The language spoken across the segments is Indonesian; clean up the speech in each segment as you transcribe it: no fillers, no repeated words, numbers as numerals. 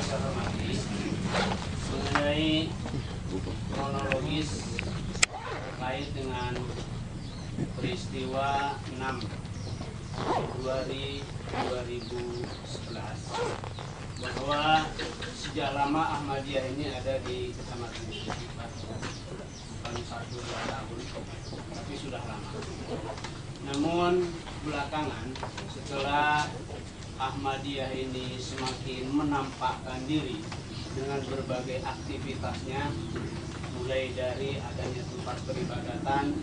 saya hormati, mengenai kronologis terkait dengan peristiwa 6 Februari 2011 bahwa sejak lama Ahmadiyah ini ada di Kecamatan Gresik, bukan 1-2 tahun, tapi sudah lama. Namun belakangan setelah Ahmadiyah ini semakin menampakkan diri dengan berbagai aktivitasnya, mulai dari adanya tempat peribadatan,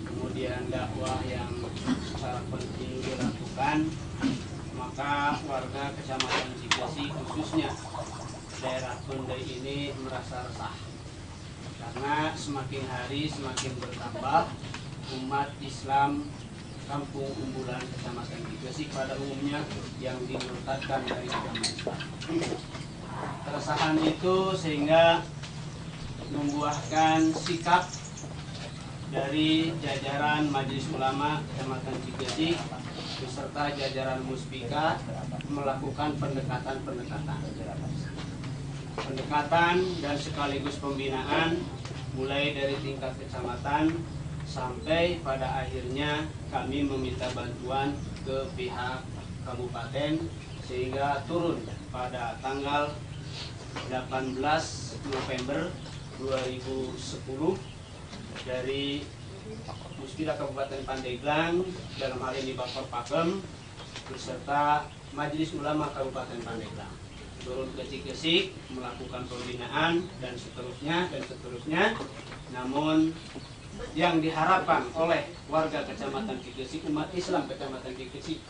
kemudian dakwah yang secara penting dilakukan, maka warga Kecamatan Cikesi khususnya daerah Pendai ini merasa resah karena semakin hari semakin bertambah umat Islam kampung unggulan Kecamatan Cikesi pada umumnya yang dimurtadkan dari agama Islam. Keresahan itu sehingga membuahkan sikap dari jajaran Majelis Ulama Kecamatan Cikesi beserta jajaran Muspika melakukan pendekatan dan sekaligus pembinaan mulai dari tingkat kecamatan sampai pada akhirnya kami meminta bantuan ke pihak kabupaten sehingga turun pada tanggal 18 November 2010 dari Muspika Kabupaten Pandeglang, dalam hal ini Bapak Pakem beserta Majelis Ulama Kabupaten Pandeglang turun ke Cikesi melakukan pembinaan dan seterusnya. Namun yang diharapkan oleh warga Kecamatan Cikesi, umat Islam Kecamatan Cikesi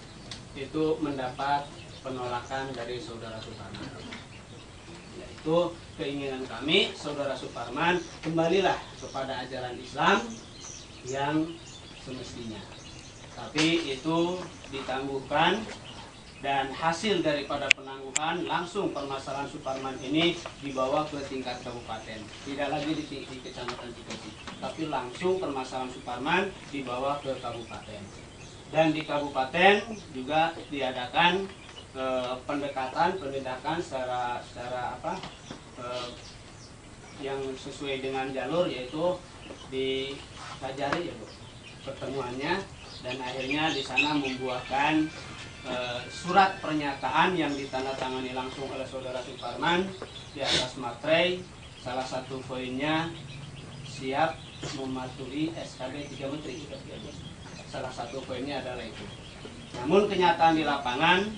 itu mendapat penolakan dari Saudara Suparman. Yaitu keinginan kami, Saudara Suparman kembalilah kepada ajaran Islam yang semestinya. Tapi itu ditangguhkan dan hasil daripada penangguhan langsung permasalahan Suparman ini dibawa ke tingkat kabupaten. Tidak lagi di Kecamatan Cikesi, tapi langsung permasalahan Suparman dibawa ke kabupaten. Dan di kabupaten juga diadakan penindakan secara yang sesuai dengan jalur, yaitu di Kajari ya Bu, pertemuannya, dan akhirnya di sana membuahkan surat pernyataan yang ditandatangani langsung oleh Saudara Suparman di atas materai. Salah satu poinnya siap mematuhi SKB 3 Menteri. Salah satu poinnya adalah itu. Namun kenyataan di lapangan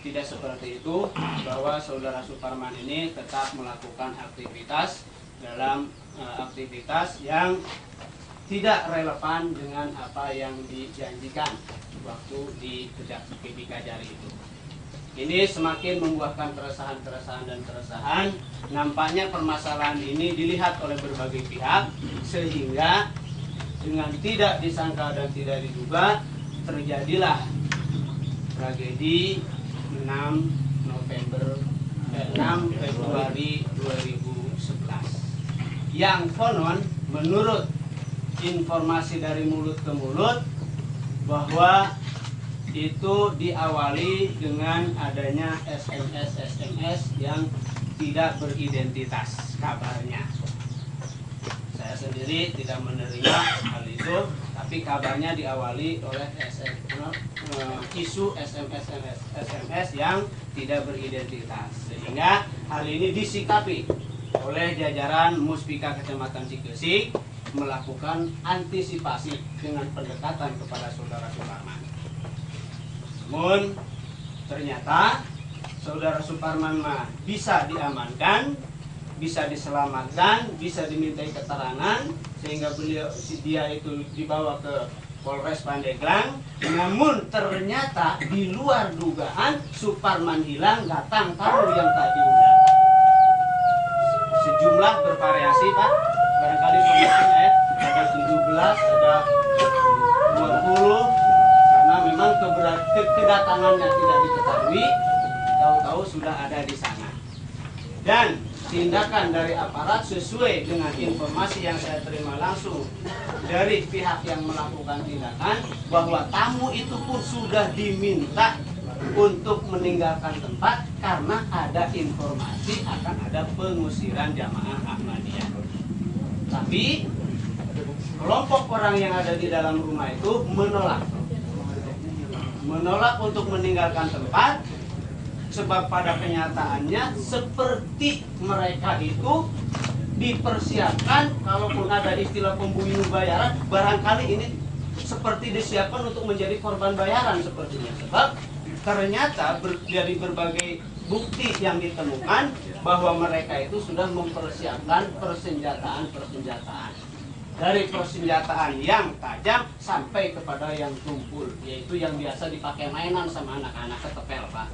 tidak seperti itu, bahwa Saudara Suparman ini tetap melakukan aktivitas dalam aktivitas yang tidak relevan dengan apa yang dijanjikan waktu di Kajari itu. Ini semakin membuahkan keresahan. Nampaknya permasalahan ini dilihat oleh berbagai pihak sehingga dengan tidak disangka dan tidak diduga terjadilah tragedi 6 Februari 2011 yang konon menurut informasi dari mulut ke mulut bahwa itu diawali dengan adanya SMS yang tidak beridentitas kabarnya. Saya sendiri tidak menerima hal itu, tapi kabarnya diawali oleh isu SMS yang tidak beridentitas, sehingga hal ini disikapi oleh jajaran Muspika Kecamatan Cikesi melakukan antisipasi dengan pendekatan kepada Saudara Suparman. Namun ternyata Saudara Suparman bisa diamankan, bisa diselamatkan, bisa dimintai keterangan, sehingga dia itu dibawa ke Polres Pandeglang. Namun ternyata di luar dugaan Suparman hilang, datang tamu yang tak diundang. Sejumlah bervariasi Pak, barangkali ada 17, ada 20, karena memang kedatangannya tidak diketahui, tahu-tahu sudah ada di sana. Dan tindakan dari aparat sesuai dengan informasi yang saya terima langsung dari pihak yang melakukan tindakan, bahwa tamu itu pun sudah diminta untuk meninggalkan tempat karena ada informasi akan ada pengusiran jamaah Ahmadiyah. Tapi kelompok orang yang ada di dalam rumah itu menolak untuk meninggalkan tempat, sebab pada kenyataannya seperti mereka itu dipersiapkan, kalaupun ada istilah pembunuh bayaran, barangkali ini seperti disiapkan untuk menjadi korban bayaran sepertinya. Sebab ternyata dari berbagai bukti yang ditemukan bahwa mereka itu sudah mempersiapkan persenjataan. Dari persenjataan yang tajam sampai kepada yang tumpul, yaitu yang biasa dipakai mainan sama anak-anak ketepel, Pak.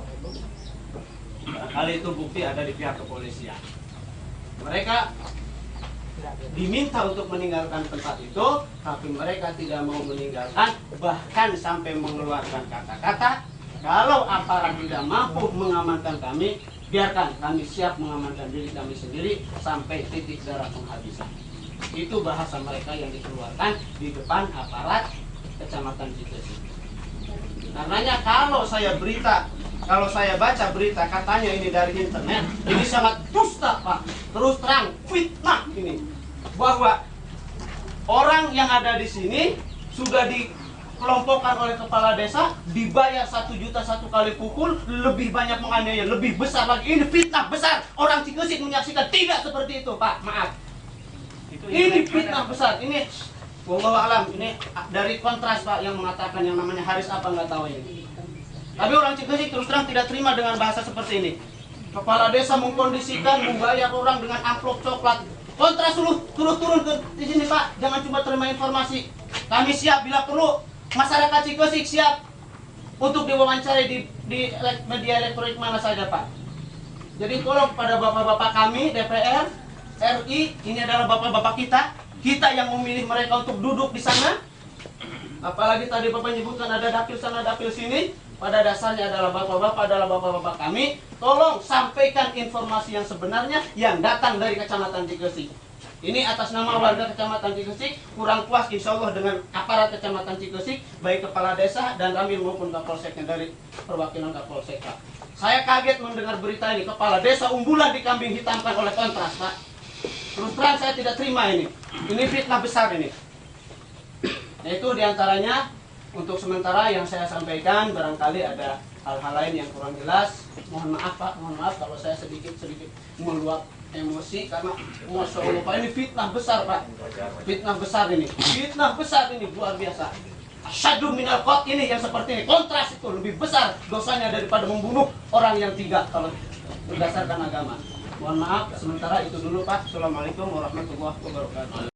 Barangkali itu bukti ada di pihak kepolisian. Mereka diminta untuk meninggalkan tempat itu, tapi mereka tidak mau meninggalkan, bahkan sampai mengeluarkan kata-kata, kalau aparat tidak mampu mengamankan kami, biarkan kami siap mengamankan diri kami sendiri sampai titik darah penghabisan. Itu bahasa mereka yang dikeluarkan di depan aparat Kecamatan Cikesik. Karenanya kalau saya baca berita katanya ini dari internet, ini sangat dusta, Pak. Terus terang fitnah ini, bahwa orang yang ada di sini sudah dikelompokkan oleh kepala desa, dibayar 1 juta 1 kali pukul, lebih banyak menganiaya, lebih besar lagi. Ini fitnah besar. Orang Cikesik menyaksikan tidak seperti itu, Pak. Maaf. Ini fitnah besar. Ini wallahu alam, ini dari Kontras, Pak, yang mengatakan, yang namanya Haris apa nggak tahu ini. Tapi orang Cikesik terus terang tidak terima dengan bahasa seperti ini. Kepala desa mengkondisikan membayar orang dengan amplop coklat. Kontras turun ke di sini, Pak. Jangan cuma terima informasi. Kami siap bila perlu. Masyarakat Cikesik siap untuk diwawancari di media elektronik mana saja, Pak. Jadi tolong pada bapak-bapak kami DPR RI, ini adalah bapak-bapak kita yang memilih mereka untuk duduk di sana. Apalagi tadi Bapak menyebutkan ada dapil sana, dapil sini. Pada dasarnya adalah bapak-bapak kami. Tolong sampaikan informasi yang sebenarnya yang datang dari Kecamatan Cikesik. Ini atas nama warga Kecamatan Cikesik, kurang puas insya Allah dengan aparat Kecamatan Cikesik, baik kepala desa dan Ramil maupun Kapolseknya, dari perwakilan Kapolsek, Pak. Saya kaget mendengar berita ini, kepala desa unggulan dikambing hitamkan oleh Kontras, Pak. Terus terang saya tidak terima ini. Ini fitnah besar ini. Nah, itu diantaranya. Untuk sementara yang saya sampaikan, barangkali ada hal-hal lain yang kurang jelas. Mohon maaf, Pak, mohon maaf kalau saya sedikit meluap emosi, karena Masya Allah, Pak, ini fitnah besar, Pak. Fitnah besar ini luar biasa. Asyadu minal qat, ini yang seperti ini. Kontras itu lebih besar dosanya daripada membunuh orang yang 3 kalau berdasarkan agama. Mohon maaf, sementara itu dulu, Pak. Assalamualaikum warahmatullahi wabarakatuh.